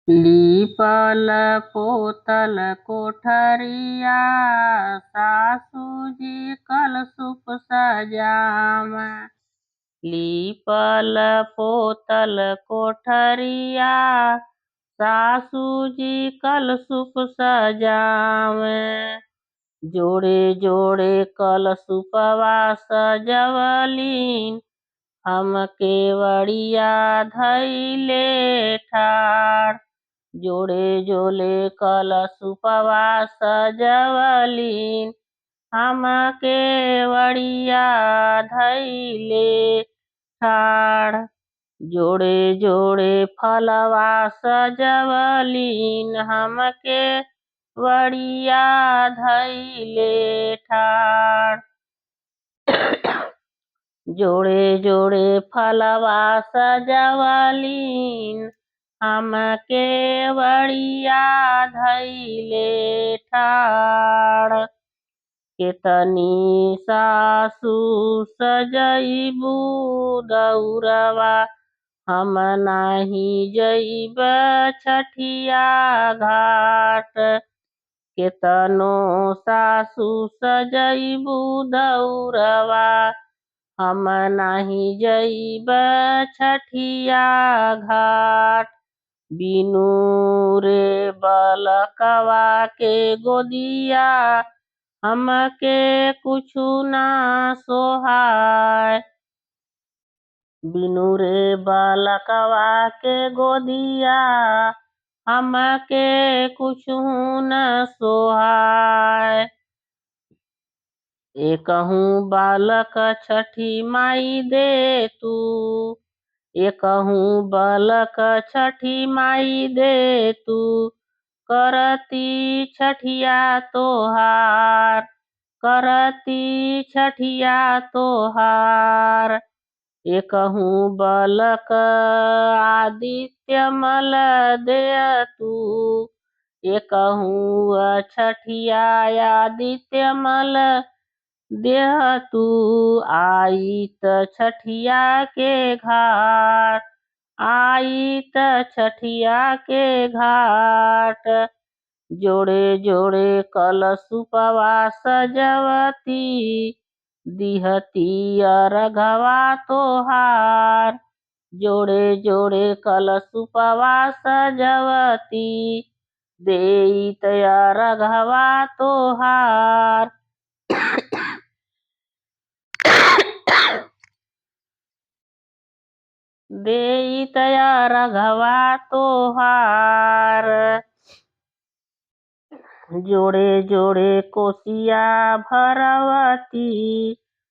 लीपल पोतल कोठरिया सासुजी कलशुप सजावै। लीपल पोतल कोठरिया सासुजी कलशुप सजावै। जोड़े जोड़े कलशुपवा सजवलीन हम केवड़िया धइले ठाड़। जोड़े जोड़े कलशुपवा सजवलीन हम केवड़िया धइले ठाड़। जोड़े जोड़े फलवा सजवलीन हम केवड़िया धइले ठाड़। जोड़े जोड़े फलवा सजवलीन हम केवड़िया धइले ठाड़। केतनी सासु सजइबू दौरवा हम नाही जइब छठिया घाट। केतनो सासु सजइबू दौरवा हम नाही जइब छठिया घाट। बिनु रे बलकवा के गोदिया हमके कुछु ना सोहाय। बिनु रे बलकवा के गोदिया हमके कुछु न सोहाय। एकहूँ बालक छठी माई दे तू। एकहूँ बालक छठी माई दे तू। करती छठिया तोहार। करती छठिया तोहार। एकहूँ बालक आदित्य मल दे तू। एकहूँ छठिया आदित्य मल देह तू। आईत छठिया के घाट। आईत छठिया के घाट। जोड़े जोड़े कलशुपवा सजवती दिहती अरघवा तोहार। जोड़े जोड़े कलशुपवा सजवती देइत अरघवा तोहार। देइत अरघवा तोहार। जोड़े जोड़े कोसिया भरवती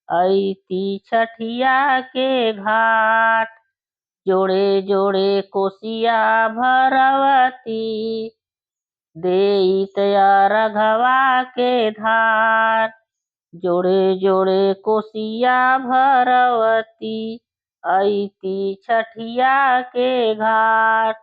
अइती छठिया के घाट। जोड़े जोड़े कोसिया भरवती देइत अरघवा के धार। जोड़े जोड़े कोसिया भरवती अइती छठिया के घाट।